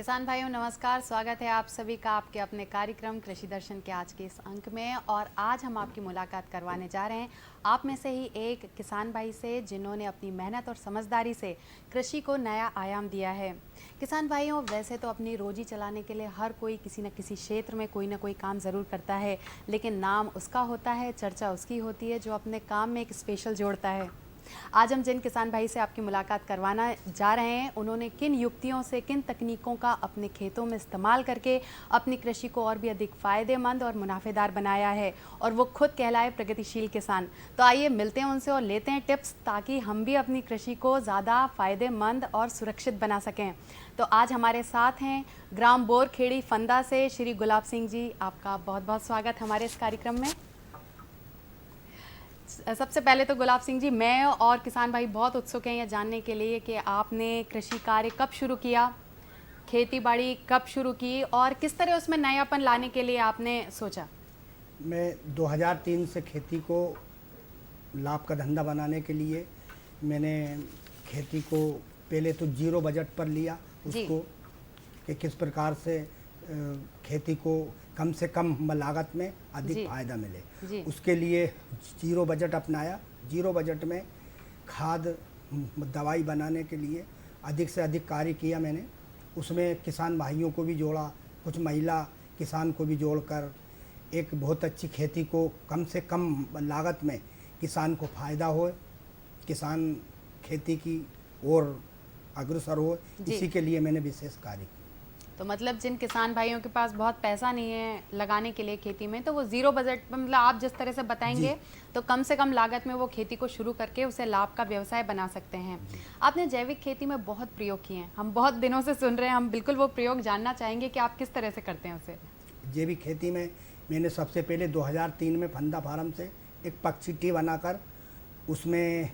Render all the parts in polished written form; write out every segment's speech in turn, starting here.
किसान भाइयों नमस्कार, स्वागत है आप सभी का आपके अपने कार्यक्रम कृषि दर्शन के आज के इस अंक में। और आज हम आपकी मुलाकात करवाने जा रहे हैं आप में से ही एक किसान भाई से, जिन्होंने अपनी मेहनत और समझदारी से कृषि को नया आयाम दिया है। किसान भाइयों, वैसे तो अपनी रोजी चलाने के लिए हर कोई किसी न किसी क्षेत्र में कोई ना कोई काम ज़रूर करता है, लेकिन नाम उसका होता है, चर्चा उसकी होती है जो अपने काम में एक स्पेशल जोड़ता है। आज हम जिन किसान भाई से आपकी मुलाकात करवाना जा रहे हैं, उन्होंने किन युक्तियों से, किन तकनीकों का अपने खेतों में इस्तेमाल करके अपनी कृषि को और भी अधिक फ़ायदेमंद और मुनाफेदार बनाया है, और वो खुद कहलाए प्रगतिशील किसान। तो आइए मिलते हैं उनसे और लेते हैं टिप्स, ताकि हम भी अपनी कृषि को ज़्यादा फ़ायदेमंद और सुरक्षित बना सकें। तो आज हमारे साथ हैं ग्राम बोरखेड़ी फंदा से श्री गुलाब सिंह जी। आपका बहुत बहुत स्वागत हमारे इस कार्यक्रम में। सबसे पहले तो गुलाब सिंह जी, मैं और किसान भाई बहुत उत्सुक हैं यह जानने के लिए कि आपने कृषि कार्य कब शुरू किया, खेती बाड़ी कब शुरू की और किस तरह उसमें नयापन लाने के लिए आपने सोचा। मैं 2003 से खेती को लाभ का धंधा बनाने के लिए मैंने खेती को पहले तो जीरो बजट पर लिया उसको, कि किस प्रकार से खेती को कम से कम लागत में अधिक फायदा मिले। उसके लिए जीरो बजट अपनाया। जीरो बजट में खाद दवाई बनाने के लिए अधिक से अधिक कार्य किया मैंने। उसमें किसान भाइयों को भी जोड़ा, कुछ महिला किसान को भी जोड़कर एक बहुत अच्छी खेती को कम से कम लागत में किसान को फ़ायदा हो, किसान खेती की ओर अग्रसर हो, इसी के लिए मैंने विशेष कार्य किया। तो मतलब जिन किसान भाइयों के पास बहुत पैसा नहीं है लगाने के लिए खेती में, तो वो ज़ीरो बजट में, मतलब आप जिस तरह से बताएंगे तो कम से कम लागत में वो खेती को शुरू करके उसे लाभ का व्यवसाय बना सकते हैं। आपने जैविक खेती में बहुत प्रयोग किए हैं, हम बहुत दिनों से सुन रहे हैं, हम बिल्कुल वो प्रयोग जानना चाहेंगे कि आप किस तरह से करते हैं उसे। जैविक खेती में मैंने सबसे पहले 2003 में फंदा फार्म से एक पक्षी टी बनाकर, उसमें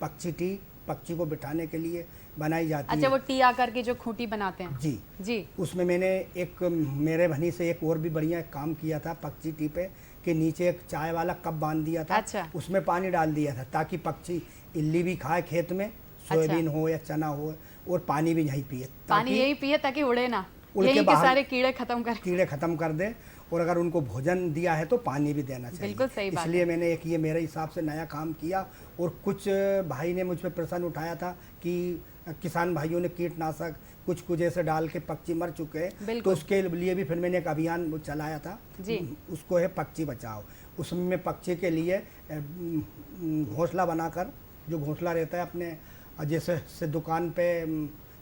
पक्षी को बिठाने के लिए बनाई जाती है। अच्छा, वो टी आकर के जो खूंटी बनाते हैं। जी। उसमें मैंने एक मेरे भनी से एक और भी बढ़िया काम किया था पक्षी टी पे, कि नीचे एक चाय वाला कप बांध दिया था। अच्छा। उसमें पानी डाल दिया था ताकि पक्षी इल्ली भी खाए खेत में, सोयाबीन हो या चना हो, और पानी भी यही पिए। पानी यही पिए ताकि उड़े ना, यही के सारे कीड़े खत्म कर दे। और अगर उनको भोजन दिया है तो पानी भी देना चाहिए। बिल्कुल सही बात। इसलिए मैंने एक ये मेरे हिसाब से नया काम किया। और कुछ भाई ने मुझ पर प्रश्न उठाया था कि किसान भाइयों ने कीटनाशक कुछ ऐसे डाल के पक्षी मर चुके हैं, तो उसके लिए भी फिर मैंने एक अभियान चलाया था जी। उसको है पक्षी बचाओ। उसमें पक्षी के लिए घोंसला बनाकर, जो घोंसला रहता है अपने, जैसे दुकान पे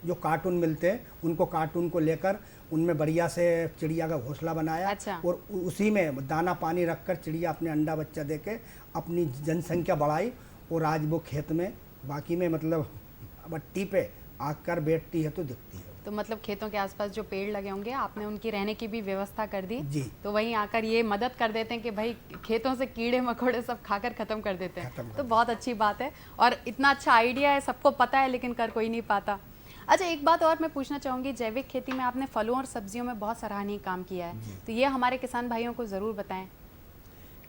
जो कार्टून मिलते हैं, उनको कार्टून को लेकर उनमें बढ़िया से चिड़िया का घोंसला बनाया। अच्छा। और उसी में दाना पानी रखकर चिड़िया अपने अंडा बच्चा देके अपनी जनसंख्या बढ़ाई। और आज वो खेत में बाकी में मतलब बट्टी पे आकर बैठती है तो दिखती है। तो मतलब खेतों के आसपास जो पेड़ लगे होंगे, आपने उनकी रहने की भी व्यवस्था कर दी जी। तो वहीं आकर ये मदद कर देते हैं कि भाई खेतों से कीड़े मकोड़े सब खाकर खत्म कर देते हैं। तो बहुत अच्छी बात है, और इतना अच्छा आइडिया है, सबको पता है लेकिन कर कोई नहीं पाता। अच्छा, एक बात और मैं पूछना चाहूँगी, जैविक खेती में आपने फलों और सब्जियों में बहुत सराहनीय काम किया है, तो ये हमारे किसान भाइयों को ज़रूर बताएं।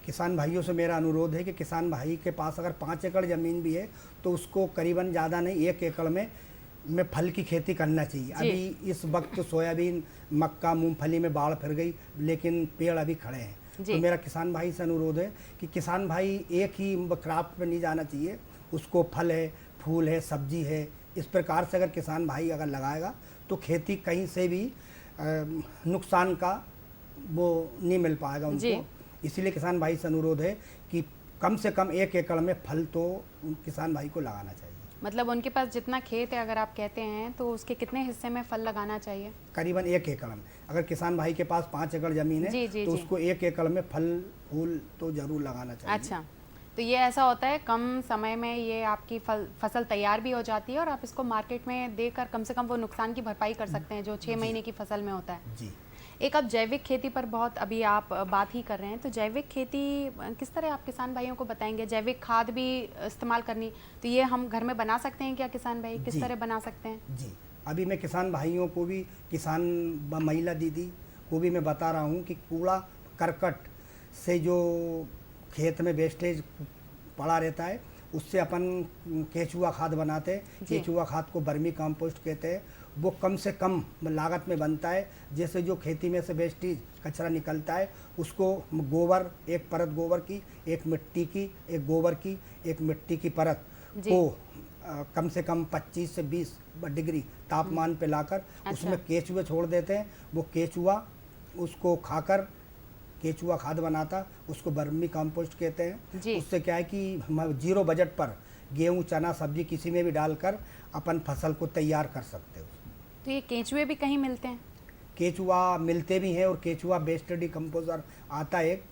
किसान भाइयों से मेरा अनुरोध है कि किसान भाई के पास अगर 5 एकड़ ज़मीन भी है तो उसको करीबन ज़्यादा नहीं 1 एकड़ में फल की खेती करना चाहिए। अभी इस वक्त सोयाबीन, मक्का, मूंगफली में बाढ़ फिर गई, लेकिन पेड़ अभी खड़े हैं। तो मेरा किसान भाई से अनुरोध है कि किसान भाई एक ही क्राफ्ट पर नहीं जाना चाहिए, उसको फल है, फूल है, सब्जी है, इस प्रकार से अगर किसान भाई अगर लगाएगा तो खेती कहीं से भी नुकसान का वो नहीं मिल पाएगा उनको। इसीलिए किसान भाई से अनुरोध है कि कम से कम 1 एकड़ में फल तो किसान भाई को लगाना चाहिए। मतलब उनके पास जितना खेत है, अगर आप कहते हैं, तो उसके कितने हिस्से में फल लगाना चाहिए? करीबन 1 एकड़ में। अगर किसान भाई के पास 5 एकड़ ज़मीन है तो उसको 1 एकड़ में फल फूल तो ज़रूर लगाना चाहिए। अच्छा, तो ये ऐसा होता है कम समय में ये आपकी फसल तैयार भी हो जाती है और आप इसको मार्केट में देकर कम से कम वो नुकसान की भरपाई कर सकते हैं जो 6 महीने की फसल में होता है। जी। एक अब जैविक खेती पर बहुत अभी आप बात ही कर रहे हैं, तो जैविक खेती किस तरह आप किसान भाइयों को बताएंगे? जैविक खाद भी इस्तेमाल करनी, तो ये हम घर में बना सकते हैं क्या किसान भाई? किस तरह बना सकते हैं? जी, अभी मैं किसान भाइयों को भी, किसान महिला दीदी को भी मैं बता रहा हूँ कि कूड़ा करकट से जो खेत में वेस्टेज पड़ा रहता है, उससे अपन केचुआ खाद बनाते हैं। केचुआ खाद को वर्मी कंपोस्ट कहते हैं। वो कम से कम लागत में बनता है। जैसे जो खेती में से वेस्टेज कचरा निकलता है उसको गोबर, एक परत गोबर की, एक मिट्टी की, एक गोबर की, एक मिट्टी की परत को कम से कम 25 से 20 डिग्री तापमान पे लाकर उसमें केचुए छोड़ देते हैं। वो केचुआ उसको खाकर केचुआ खाद बनाता, उसको वर्मी कंपोस्ट कहते हैं। उससे क्या है कि हम जीरो बजट पर गेहूं, चना, सब्जी किसी में भी डालकर अपन फसल को तैयार कर सकते हो। तो ये केचुए भी कहीं मिलते हैं? केचुआ मिलते भी हैं और केचुआ बेस्ट डिकम्पोजर आता है।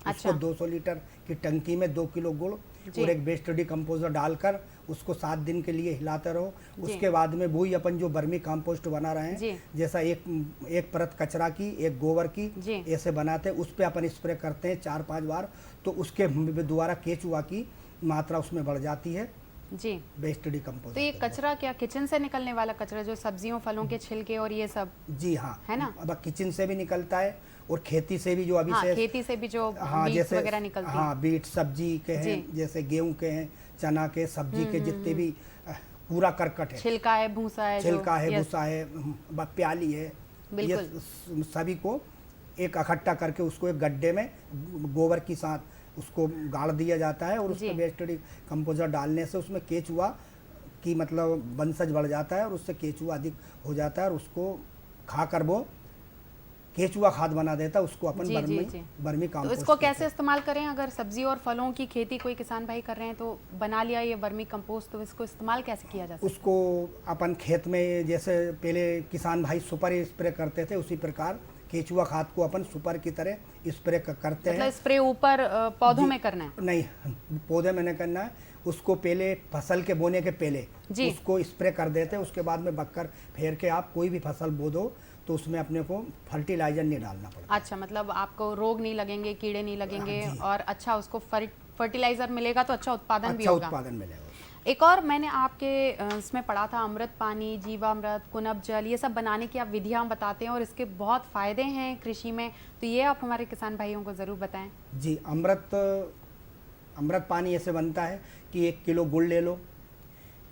उसको 200 लीटर की टंकी में 2 किलो गुड़ और एक बेस्ट डिकम्पोजर डालकर उसको 7 दिन के लिए हिलाते रहो। उसके बाद में वही अपन जो वर्मी कंपोस्ट बना रहे हैं, जैसा एक परत कचरा की, एक गोबर की, ऐसे बनाते हैं, उस पे अपन स्प्रे करते हैं 4-5 बार, तो उसके द्वारा केचुआ की मात्रा उसमें बढ़ जाती है जी। Best decomposer. तो ये कचरा क्या किचन से निकलने वाला कचरा, जो सब्जियों फलों के छिलके और ये सब? जी हाँ, है ना। अब किचन से भी निकलता है और खेती से भी जो अभी से खेती से भी जो हाँ, बीट्स वगैरह निकलती हैं। हाँ, बीट सब्जी के हैं, जैसे गेहूं के हैं, चना के, सब्जी के जितने भी पूरा करकट है, छिलका है, भूसा है, भूसा है, प्याली है, ये सभी को एक इकट्ठा करके उसको एक गड्ढे में गोबर के साथ उसको गाड़ दिया जाता है और उसमें वेस्ट कंपोजर डालने से उसमें केचुआ की मतलब वंशज बढ़ जाता है और उससे केचुआ अधिक हो जाता है और उसको खाकर वो केचुआ खाद बना देता है। उसको अपन वर्मी कंपोस्ट। तो इसको कैसे इस्तेमाल करें? अगर सब्जी और फलों की खेती कोई किसान भाई कर रहे हैं तो बना लिया ये वर्मी कंपोस्ट, तो इसको इस्तेमाल कैसे किया जा सकता है? उसको अपन खेत में जैसे पहले किसान भाई सुपर स्प्रे करते थे, उसी प्रकार केचुआ खाद को अपन सुपर की तरह स्प्रे करते हैं। स्प्रे ऊपर पौधों में करना है? नहीं, पौधे में नहीं करना है, उसको पहले फसल के बोने के पहले उसको स्प्रे कर देते हैं। उसके बाद में बक्कर फेर के आप कोई भी फसल बो दो तो उसमें अपने को फर्टिलाइजर नहीं डालना पड़ता। अच्छा, मतलब आपको रोग नहीं लगेंगे, कीड़े नहीं लगेंगे और अच्छा उसको फर्टिलाइजर मिलेगा तो अच्छा उत्पादन भी होगा। उत्पादन मिलेगा। एक और मैंने आपके इसमें पढ़ा था, अमृत पानी, जीवामृत, कुनब जल, ये सब बनाने की आप विधियां बताते हैं और इसके बहुत फायदे हैं कृषि में, तो ये आप हमारे किसान भाइयों को ज़रूर बताएं। जी, अमृत पानी ऐसे बनता है कि 1 किलो गुड़ ले लो,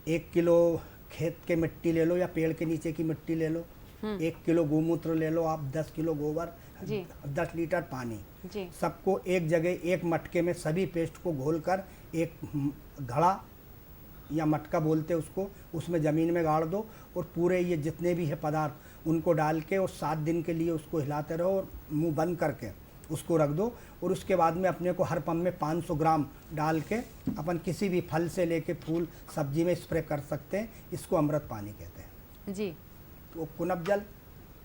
1 किलो खेत के मिट्टी ले लो या पेड़ के नीचे की मिट्टी ले लो, 1 किलो गोमूत्र ले लो आप, 10 किलो गोबर, 10 लीटर पानी, सबको एक जगह एक मटके में सभी पेस्ट को घोलकर एक घड़ा या मटका बोलते उसको, उसमें ज़मीन में गाड़ दो और पूरे ये जितने भी है पदार्थ उनको डाल के और 7 दिन के लिए उसको हिलाते रहो और मुंह बंद करके उसको रख दो। और उसके बाद में अपने को हर पंप में 500 ग्राम डाल के अपन किसी भी फल से लेके फूल सब्जी में स्प्रे कर सकते हैं। इसको अमृत पानी कहते हैं जी। तो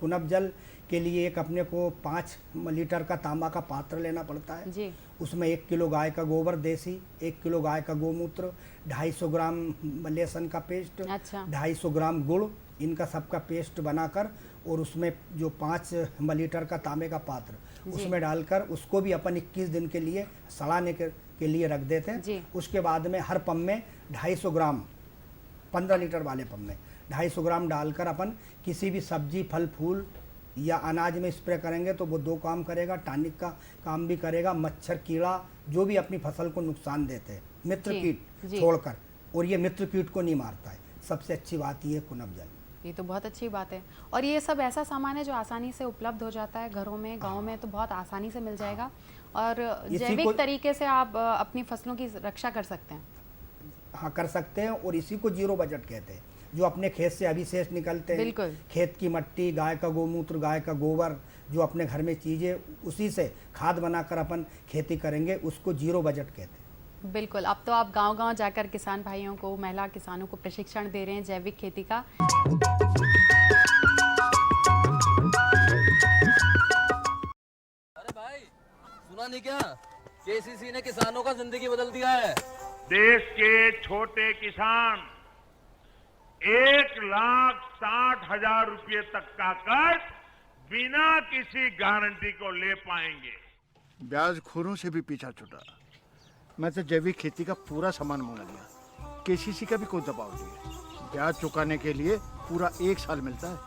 कुनब जल के लिए एक अपने को 5 लीटर का तांबा का पात्र लेना पड़ता है जी। उसमें 1 किलो गाय का गोबर देसी, 1 किलो गाय का गोमूत्र, 250 ग्राम लहसुन का पेस्ट, 250 ग्राम गुड़, इनका सबका पेस्ट बनाकर और उसमें जो 5 लीटर का तांबे का पात्र उसमें डालकर उसको भी अपन 21 दिन के लिए सड़ाने के लिए रख देते हैं। उसके बाद में हर पंप में 250 ग्राम, 15 लीटर वाले पंप में 250 ग्राम डालकर अपन किसी भी सब्जी, फल, फूल या अनाज में स्प्रे करेंगे तो वो 2 काम करेगा, टॉनिक का काम भी करेगा, मच्छर, कीड़ा जो भी अपनी फसल को नुकसान देते हैं, मित्र कीट छोड़कर, और ये मित्र कीट को नहीं मारता है। सबसे अच्छी बात ये कुनब जल। ये तो बहुत अच्छी बात है। और ये सब ऐसा सामान है जो आसानी से उपलब्ध हो जाता है घरों में, गाँव में, तो बहुत आसानी से मिल जाएगा और जैविक तरीके से आप अपनी फसलों की रक्षा कर सकते हैं। हाँ, कर सकते हैं और इसी को जीरो बजट कहते हैं। जो अपने खेत से अभिशेष निकलते हैं, खेत की मट्टी, गाय का गोमूत्र, गाय का गोबर, जो अपने घर में चीज़ें, उसी से खाद बनाकर अपन खेती करेंगे, उसको जीरो बजट कहते हैं। बिल्कुल। अब तो आप गांव-गांव जाकर किसान भाइयों को, महिला किसानों को प्रशिक्षण दे रहे हैं जैविक खेती का। अरे भाई, सुना नहीं क्या? केसीसी ने किसानों का जिंदगी बदल दिया है। देश के छोटे किसान 1,60,000 रुपये तक का कर्ज बिना किसी गारंटी को ले पाएंगे। ब्याज खोरों से भी पीछा छुटा। मैं तो जैविक खेती का पूरा सामान मंगा लिया, केसीसी का भी कोई दबाव नहीं है। ब्याज चुकाने के लिए पूरा 1 साल मिलता है।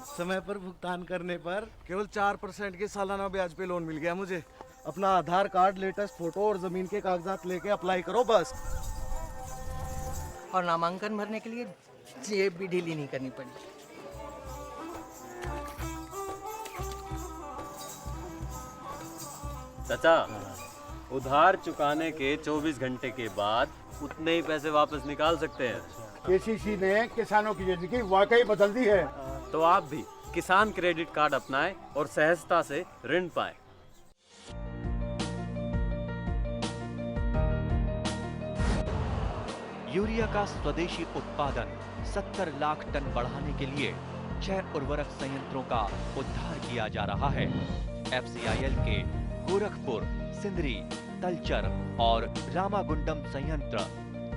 समय पर भुगतान करने पर केवल 4% के सालाना ब्याज पे लोन मिल गया मुझे। अपना आधार कार्ड, लेटेस्ट फोटो और जमीन के कागजात लेके अप्लाई करो बस। और नामांकन भरने के लिए जेब भी ढीली नहीं करनी पड़ी। चाचा, उधार चुकाने के 24 घंटे के बाद उतने ही पैसे वापस निकाल सकते हैं। केसीसी ने किसानों की जिंदगी वाकई बदल दी है। तो आप भी किसान क्रेडिट कार्ड अपनाएं और सहजता से ऋण पाएं। यूरिया का स्वदेशी उत्पादन 70 लाख टन बढ़ाने के लिए 6 उर्वरक संयंत्रों का उद्धार किया जा रहा है। एफसीआईएल के गोरखपुर, सिंदरी, तलचर और रामागुंडम संयंत्र,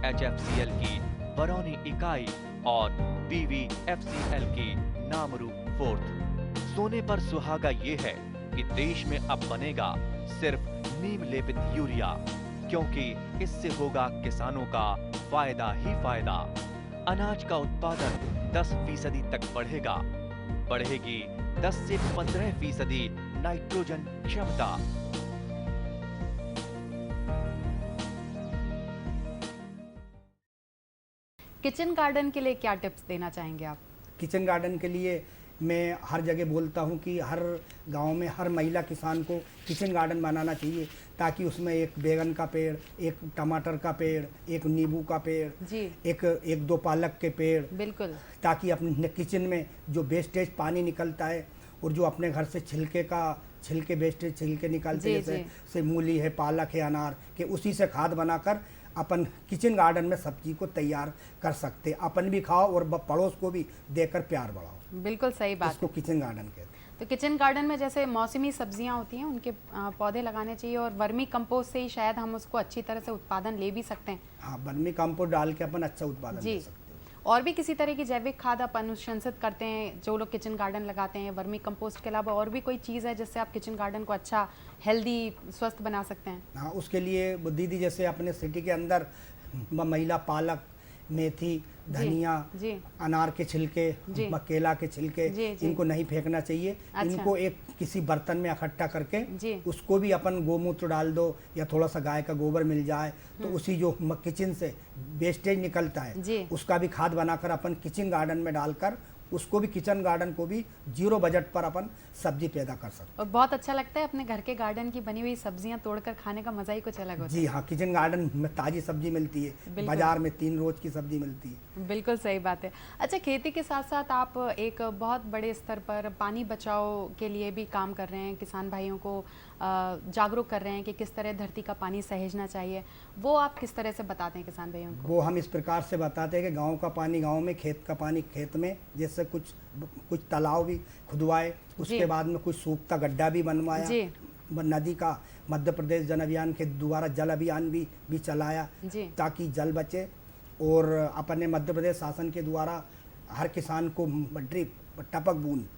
एचएफसीएल की बरौनी इकाई और बीवीएफसीएल की नामरू फोर्थ। सोने पर सुहागा ये है कि देश में अब बनेगा सिर्फ नीम लेपित यूरिया, क्योंकि इससे होगा किसानों का फायदा ही फायदा। अनाज का उत्पादन 10% तक बढ़ेगा। बढ़ेगी 10 से 15% नाइट्रोजन क्षमता। किचन गार्डन के लिए क्या टिप्स देना चाहेंगे आप? किचन गार्डन के लिए मैं हर जगह बोलता हूँ कि हर गांव में हर महिला किसान को किचन गार्डन बनाना चाहिए, ताकि उसमें एक बैगन का पेड़, एक टमाटर का पेड़, एक नींबू का पेड़, जी। एक दो पालक के पेड़, बिल्कुल। ताकि अपने किचन में जो वेस्टेज पानी निकलता है और जो अपने घर से छिलके वेस्टेज छिलके निकलते हैं, जैसे मूली है, पालक है, अनार के, उसी से खाद बनाकर अपन किचन गार्डन में सब्जी को तैयार कर सकते। अपन भी खाओ और पड़ोस को भी देकर प्यार बढ़ाओ। बिल्कुल सही बात। इसको किचन गार्डन कहते हैं। तो किचन गार्डन में जैसे मौसमी सब्जियां होती हैं, उनके पौधे लगाने चाहिए, और वर्मी कंपोस्ट से ही शायद हम उसको अच्छी तरह से उत्पादन ले भी सकते हैं। हाँ, वर्मी कंपोस्ट डाल के अपन अच्छा उत्पादन जी। ले सकते हैं। और भी किसी तरह की जैविक खाद आप अनुशंसित करते हैं जो लोग किचन गार्डन लगाते हैं? वर्मी कंपोस्ट के अलावा और भी कोई चीज़ है जिससे आप किचन गार्डन को अच्छा, हेल्दी, स्वस्थ बना सकते हैं? हाँ, उसके लिए दीदी जैसे अपने सिटी के अंदर महिला पालक, मेथी, धनिया, अनार के छिलके, केला के छिलके, इनको नहीं फेंकना चाहिए। अच्छा। इनको एक किसी बर्तन में इकट्ठा करके उसको भी अपन गोमूत्र डाल दो या थोड़ा सा गाय का गोबर मिल जाए तो उसी जो किचन से वेस्टेज निकलता है उसका भी खाद बनाकर अपन किचन गार्डन में डालकर उसको भी, किचन गार्डन को भी 0 बजट पर अपन सब्जी पैदा कर सकते हैं। और बहुत अच्छा लगता है अपने घर के गार्डन की बनी हुई सब्जियां तोड़कर खाने का मजा ही कुछ अलग होता है। जी हाँ, किचन गार्डन में ताजी सब्जी मिलती है, बाजार में 3 रोज की सब्जी मिलती है। बिल्कुल सही बात है। अच्छा, खेती के साथ साथ आप एक बहुत बड़े स्तर पर पानी बचाओ के लिए भी काम कर रहे हैं, किसान भाइयों को जागरूक कर रहे हैं कि किस तरह धरती का पानी सहेजना चाहिए। वो आप किस तरह से बताते हैं किसान भाइयों को? वो हम इस प्रकार से बताते हैं कि गांव का पानी गांव में, खेत का पानी खेत में, जैसे कुछ तालाब भी खुदवाए, उसके बाद में कुछ सूखता गड्ढा भी बनवाया, नदी का मध्य प्रदेश जन अभियान के द्वारा जल अभियान भी चलाया ताकि जल बचे। और अपने मध्य प्रदेश शासन के द्वारा हर किसान को ड्रिप, टपक बूंद,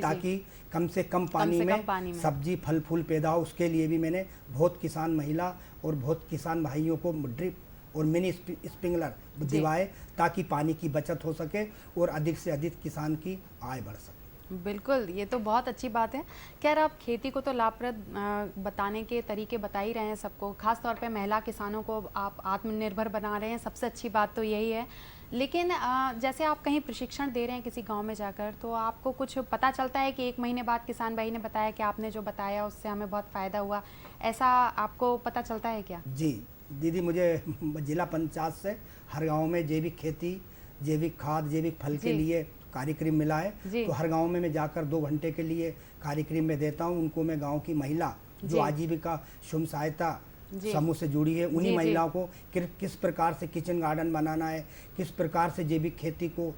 ताकि कम से कम पानी में सब्जी फल फूल पैदा हो, उसके लिए भी मैंने बहुत किसान महिला और बहुत किसान भाइयों को ड्रिप और मिनी स्प्रिंकलर दिवाए ताकि पानी की बचत हो सके और अधिक से अधिक किसान की आय बढ़ सके। बिल्कुल, ये तो बहुत अच्छी बात है। खैर, आप खेती को तो लाभप्रद बताने के तरीके बता ही रहे हैं सबको, खास तौर पे महिला किसानों को आप आत्मनिर्भर बना रहे हैं, सबसे अच्छी बात तो यही है। लेकिन जैसे आप कहीं प्रशिक्षण दे रहे हैं किसी गांव में जाकर, तो आपको कुछ पता चलता है कि 1 महीने बाद किसान भाई ने बताया कि आपने जो बताया उससे हमें बहुत फ़ायदा हुआ, ऐसा आपको पता चलता है क्या? जी दीदी, मुझे जिला पंचायत से हर गांव में जैविक खेती, जैविक खाद, जैविक फल के लिए कार्यक्रम मिला है। तो हर गांव में मैं जाकर 2 घंटे के लिए कार्यक्रम में देता हूं। उनको मैं गांव की महिला जो आजीविका स्वयं सहायता समूह से जुड़ी है, उन्हीं महिलाओं को किस प्रकार से किचन गार्डन बनाना है, किस प्रकार से जैविक खेती को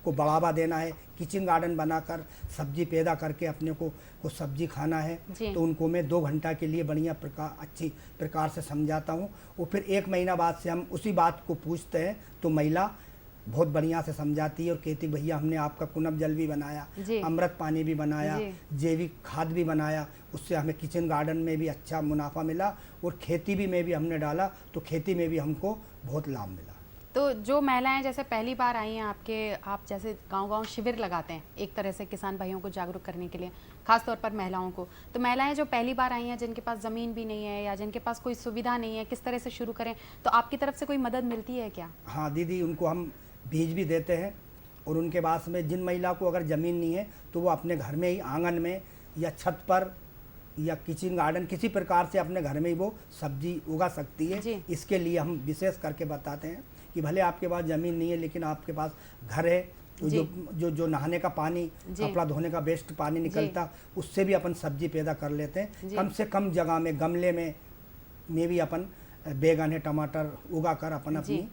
बढ़ावा देना है, किचन गार्डन बनाकर सब्जी पैदा करके अपने को सब्जी खाना है, तो उनको मैं 2 घंटा के लिए बढ़िया अच्छी प्रकार से समझाता हूँ। और फिर 1 महीना बाद से हम उसी बात को पूछते हैं तो महिला बहुत बढ़िया से समझाती है और कहती भैया हमने आपका कुनब जल भी बनाया, अमृत पानी भी बनाया, जैविक खाद भी बनाया, उससे हमें किचन गार्डन में भी अच्छा मुनाफा मिला और खेती भी में भी हमने डाला तो खेती में भी हमको बहुत लाभ मिला। तो जो महिलाएं जैसे पहली बार आई हैं आप जैसे गांव-गांव शिविर लगाते हैं एक तरह से किसान भाइयों को जागरूक करने के लिए, खास तौर पर महिलाओं को, तो महिलाएं जो पहली बार आई हैं जिनके पास ज़मीन भी नहीं है या जिनके पास कोई सुविधा नहीं है, किस तरह से शुरू करें, तो आपकी तरफ से कोई मदद मिलती है क्या? हाँ दीदी, उनको हम बीज भी देते हैं और उनके पास में जिन महिला को अगर ज़मीन नहीं है तो वो अपने घर में ही आंगन में या छत पर या किचन गार्डन किसी प्रकार से अपने घर में ही वो सब्जी उगा सकती है। जी। इसके लिए हम विशेष करके बताते हैं कि भले आपके पास ज़मीन नहीं है लेकिन आपके पास घर है, तो जी। जो नहाने का पानी, जी। कपड़ा धोने का वेस्ट पानी निकलता, उससे भी अपन सब्जी पैदा कर लेते हैं। जी। कम से कम जगह में गमले में भी अपन बैगन है, टमाटर उगा कर अपन जी। अपनी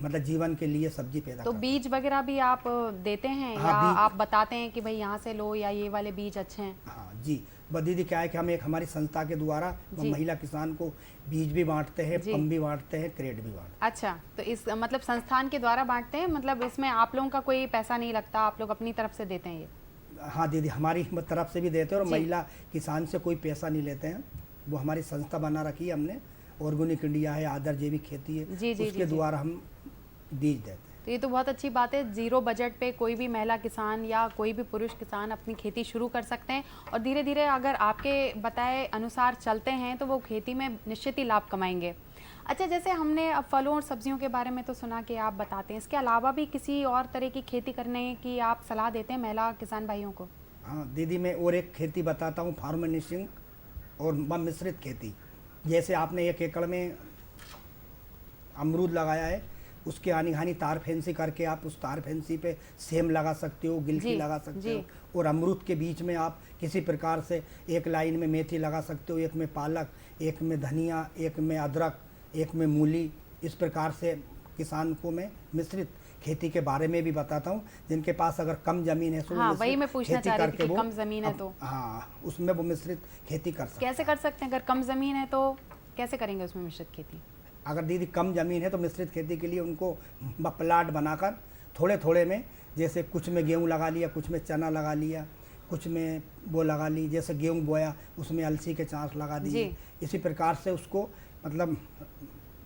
मतलब जीवन के लिए सब्जी पैदा तो करते बीज वगैरह भी आप देते हैं हाँ, या बीज- आप बताते हैं कि भाई यहाँ से लो या ये वाले बीज अच्छे हैं? हैं। हाँ जी, दीदी क्या है कि हम एक हमारी संस्था के द्वारा जी। महिला किसान को बीज भी बांटते हैं, जी। पंप भी बांटते हैं, क्रेट भी बांटते हैं। अच्छा, तो इस मतलब संस्थान के द्वारा बांटते हैं, मतलब इसमें आप लोगों का कोई पैसा नहीं लगता, आप लोग अपनी तरफ से देते हैं ये? हाँ दीदी, हमारी तरफ से भी देते हैं और जी। महिला किसान से कोई पैसा नहीं लेते हैं। वो हमारी संस्था बना रखी है हमने, ऑर्गेनिक इंडिया है, आदर जैविक खेती है, जी, जी, उसके जी। द्वारा हम बीज देते हैं। तो ये तो बहुत अच्छी बात है, जीरो बजट पे कोई भी महिला किसान या कोई भी पुरुष किसान अपनी खेती शुरू कर सकते हैं और धीरे धीरे अगर आपके बताए अनुसार चलते हैं तो वो खेती में निश्चित ही लाभ कमाएंगे। अच्छा, जैसे हमने अब फलों और सब्जियों के बारे में तो सुना कि आप बताते हैं, इसके अलावा भी किसी और तरह की खेती करने की आप सलाह देते हैं महिला किसान भाइयों को? हाँ दीदी, मैं और एक खेती बताता हूँ, फार्मेनिशिंग और मिश्रित खेती। जैसे आपने 1 एकड़ में अमरूद लगाया है, उसके आनी हानि तार फैंसी करके आप उस तार फैंसी पे सेम लगा सकते हो, गिलकी जी, लगा सकते जी। हो, और अमरूद के बीच में आप किसी प्रकार से एक लाइन में मेथी लगा सकते हो, एक में पालक, एक में धनिया, एक में अदरक, एक में मूली। इस प्रकार से किसान को मैं मिश्रित खेती के बारे में भी बताता हूँ। जिनके पास अगर कम जमीन है, हाँ, मिश्रित वही मैं पूछना खेती चाह रही थी करके कि वो कम जमीन है तो? हाँ, उसमें वो मिश्रित खेती कर सकते हैं। कैसे कर सकते हैं? अगर कम ज़मीन है तो कैसे करेंगे उसमें मिश्रित खेती? अगर दीदी कम ज़मीन है तो मिश्रित खेती के लिए उनको प्लाट बनाकर थोड़े थोड़े में, जैसे कुछ में गेहूँ लगा लिया, कुछ में चना लगा लिया, कुछ में वो लगा ली, जैसे गेहूँ बोया उसमें अलसी के चांस लगा दिए। जी। इसी प्रकार से उसको मतलब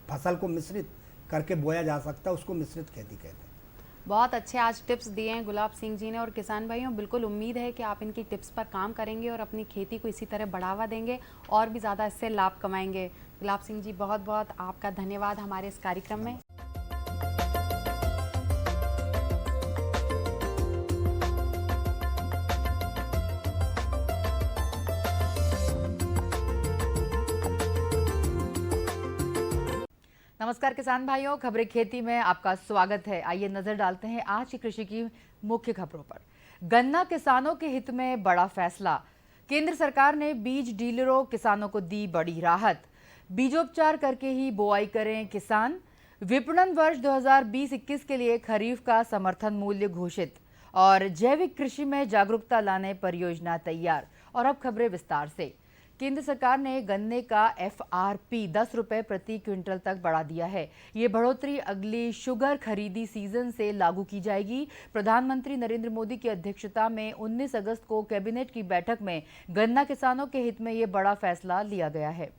फसल को मिश्रित करके बोया जा सकता है, उसको मिश्रित खेती कहते हैं। बहुत अच्छे आज टिप्स दिए हैं गुलाब सिंह जी ने। और किसान भाइयों, बिल्कुल उम्मीद है कि आप इनकी टिप्स पर काम करेंगे और अपनी खेती को इसी तरह बढ़ावा देंगे और भी ज़्यादा इससे लाभ कमाएंगे। गुलाब सिंह जी, बहुत बहुत आपका धन्यवाद हमारे इस कार्यक्रम में। नमस्कार किसान भाइयों, खबरें खेती में आपका स्वागत है। आइए नजर डालते हैं आज की कृषि की मुख्य खबरों पर। गन्ना किसानों के हित में बड़ा फैसला। केंद्र सरकार ने बीज डीलरों किसानों को दी बड़ी राहत। बीजोपचार करके ही बुआई करें किसान। विपणन वर्ष 2020-21 के लिए खरीफ का समर्थन मूल्य घोषित। और जैविक कृषि में जागरूकता लाने परियोजना तैयार। और अब खबरें विस्तार से। केंद्र सरकार ने गन्ने का FRP 10 रुपए प्रति क्विंटल तक बढ़ा दिया है। ये बढ़ोतरी अगली शुगर खरीदी सीजन से लागू की जाएगी। प्रधानमंत्री नरेंद्र मोदी की अध्यक्षता में 19 अगस्त को कैबिनेट की बैठक में गन्ना किसानों के हित में ये बड़ा फैसला लिया गया है।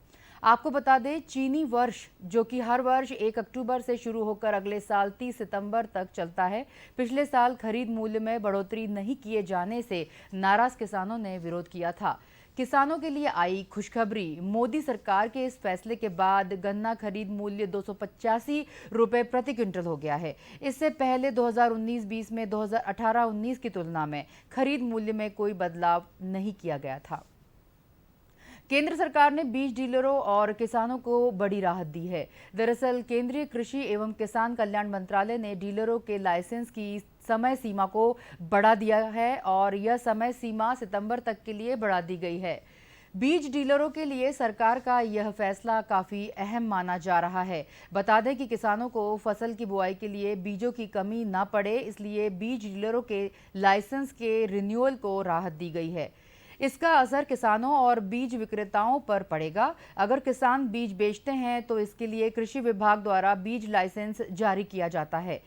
आपको बता दें, चीनी वर्ष जो कि हर वर्ष 1 अक्टूबर से शुरू होकर अगले साल 30 सितंबर तक चलता है, पिछले साल खरीद मूल्य में बढ़ोतरी नहीं किए जाने से नाराज किसानों ने विरोध किया था। किसानों के लिए आई खुशखबरी। मोदी सरकार के इस फैसले के बाद गन्ना खरीद मूल्य 285 रुपए प्रति क्विंटल हो गया है। इससे पहले 2019-20 में 2018-19 की तुलना में खरीद मूल्य में कोई बदलाव नहीं किया गया था। केंद्र सरकार ने बीज डीलरों और किसानों को बड़ी राहत दी है। दरअसल केंद्रीय कृषि एवं किसान कल्याण मंत्रालय ने डीलरों के लाइसेंस की समय सीमा को बढ़ा दिया है और यह समय सीमा सितंबर तक के लिए बढ़ा दी गई है। बीज डीलरों के लिए सरकार का यह फैसला काफी अहम माना जा रहा है। बता दें कि किसानों को फसल की बुआई के लिए बीजों की कमी न पड़े, इसलिए बीज डीलरों के लाइसेंस के रिन्यूअल को राहत दी गई है। इसका असर किसानों और बीज विक्रेताओं पर पड़ेगा। अगर किसान बीज बेचते हैं तो इसके लिए कृषि विभाग द्वारा बीज लाइसेंस जारी किया जाता है।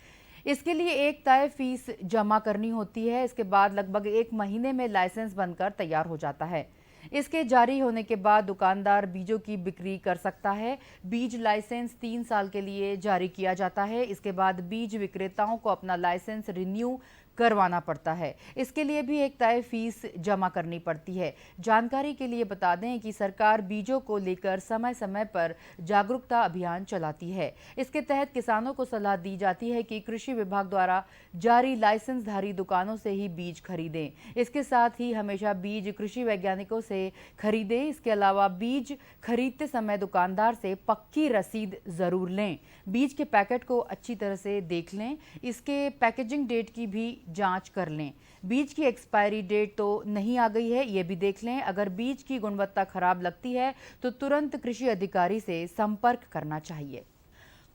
इसके लिए एक तय फीस जमा करनी होती है। इसके बाद लगभग 1 महीने में लाइसेंस बनकर तैयार हो जाता है। इसके जारी होने के बाद दुकानदार बीजों की बिक्री कर सकता है। बीज लाइसेंस 3 साल के लिए जारी किया जाता है। इसके बाद बीज विक्रेताओं को अपना लाइसेंस रिन्यू करवाना पड़ता है। इसके लिए भी एक तय फीस जमा करनी पड़ती है। जानकारी के लिए बता दें कि सरकार बीजों को लेकर समय समय पर जागरूकता अभियान चलाती है। इसके तहत किसानों को सलाह दी जाती है कि कृषि विभाग द्वारा जारी लाइसेंसधारी दुकानों से ही बीज खरीदें। इसके साथ ही हमेशा बीज कृषि वैज्ञानिकों से खरीदें। इसके अलावा बीज खरीदते समय दुकानदार से पक्की रसीद जरूर लें। बीज के पैकेट को अच्छी तरह से देख लें। इसके पैकेजिंग डेट की भी जांच कर लें। बीज की एक्सपायरी डेट तो नहीं आ गई है, ये भी देख लें। अगर बीज की गुणवत्ता खराब लगती है तो तुरंत कृषि अधिकारी से संपर्क करना चाहिए।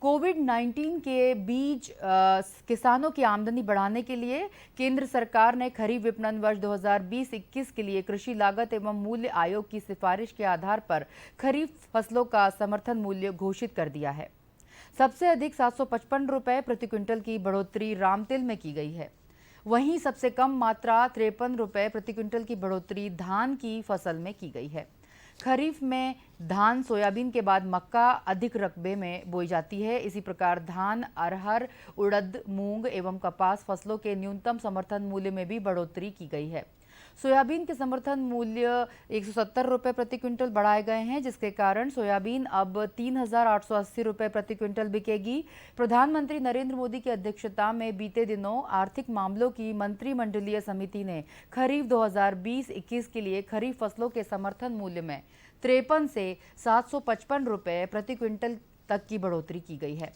कोविड-19 के बीच किसानों की आमदनी बढ़ाने के लिए केंद्र सरकार ने खरीफ विपणन वर्ष 2020-21 के लिए कृषि लागत एवं मूल्य आयोग की सिफारिश के आधार पर खरीफ फसलों का समर्थन मूल्य घोषित कर दिया है। सबसे अधिक 755 रुपए प्रति क्विंटल की बढ़ोतरी रामतिल में की गई है। वहीं सबसे कम मात्रा 53 रुपए प्रति क्विंटल की बढ़ोतरी धान की फसल में की गई है। खरीफ में धान सोयाबीन के बाद मक्का अधिक रकबे में बोई जाती है। इसी प्रकार धान, अरहर, उड़द, मूंग एवं कपास फसलों के न्यूनतम समर्थन मूल्य में भी बढ़ोतरी की गई है। सोयाबीन के समर्थन मूल्य 170 रुपए प्रति क्विंटल बढ़ाए गए हैं, जिसके कारण सोयाबीन अब 3,880 रुपए प्रति क्विंटल बिकेगी। प्रधानमंत्री नरेंद्र मोदी की अध्यक्षता में बीते दिनों आर्थिक मामलों की मंत्रिमंडलीय समिति ने खरीफ 2020-21 के लिए खरीफ फसलों के समर्थन मूल्य में 53 से 755 रुपए प्रति क्विंटल तक की बढ़ोतरी की गई है।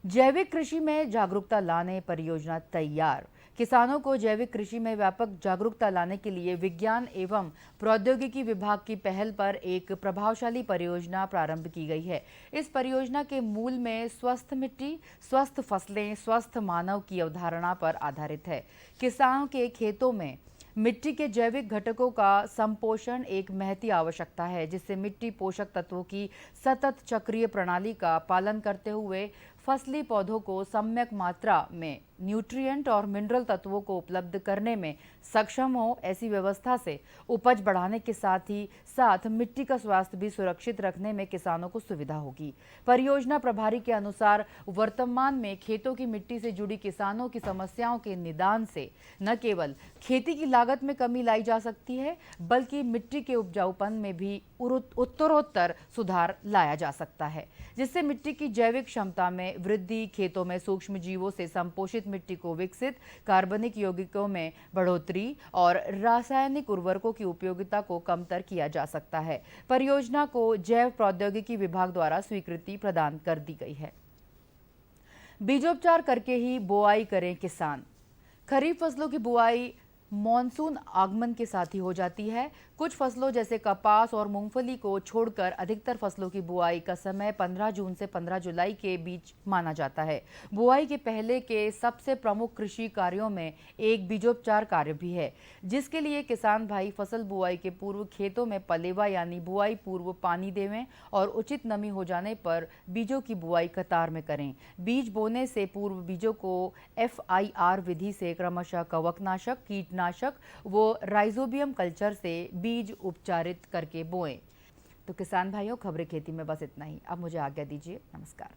जैविक कृषि में जागरूकता लाने परियोजना तैयार। किसानों को जैविक कृषि में व्यापक जागरूकता लाने के लिए विज्ञान एवं प्रौद्योगिकी विभाग की पहल पर एक प्रभावशाली परियोजना प्रारंभ की गई है। इस परियोजना के मूल में स्वस्थ मिट्टी, स्वस्थ फसलें, स्वस्थ मानव की अवधारणा पर आधारित है। किसानों के खेतों में मिट्टी के जैविक घटकों का संपोषण एक महती आवश्यकता है, जिससे मिट्टी पोषक तत्वों की सतत चक्रीय प्रणाली का पालन करते हुए फसली पौधों को सम्यक मात्रा में न्यूट्रिएंट और मिनरल तत्वों को उपलब्ध करने में सक्षम हो। ऐसी व्यवस्था से उपज बढ़ाने के साथ ही साथ मिट्टी का स्वास्थ्य भी सुरक्षित रखने में किसानों को सुविधा होगी। परियोजना प्रभारी के अनुसार वर्तमान में खेतों की मिट्टी से जुड़ी किसानों की समस्याओं के निदान से न केवल खेती की लागत में कमी लाई जा सकती है, बल्कि मिट्टी के उपजाऊपन में भी उत्तरोत्तर सुधार लाया जा सकता है, जिससे मिट्टी की जैविक क्षमता में वृद्धि, खेतों में सूक्ष्म जीवों से संपोषित मिट्टी को विकसित, कार्बनिक यौगिकों में बढ़ोतरी और रासायनिक उर्वरकों की उपयोगिता को कमतर किया जा सकता है। परियोजना को जैव प्रौद्योगिकी विभाग द्वारा स्वीकृति प्रदान कर दी गई है। बीजोपचार करके ही बुआई करें किसान। खरीफ फसलों की बुआई मॉनसून आगमन के साथ ही हो जाती है। कुछ फसलों जैसे कपास और मूंगफली को छोड़कर अधिकतर फसलों की बुआई का समय 15 जून से 15 जुलाई के बीच माना जाता है। बुआई के पहले के सबसे प्रमुख कृषि कार्यों में एक बीजोपचार कार्य भी है, जिसके लिए किसान भाई फसल बुआई के पूर्व खेतों में पलेवा यानी बुआई पूर्व पानी देवें और उचित नमी हो जाने पर बीजों की बुआई कतार में करें। बीज बोने से पूर्व बीजों को FIR विधि से क्रमशः कवकनाशक, कीटनाशक व राइजोबियम कल्चर से बीज उपचारित करके बोएं। तो किसान भाइयों, खबरें खेती में बस इतना ही। अब मुझे आज्ञा दीजिए। नमस्कार।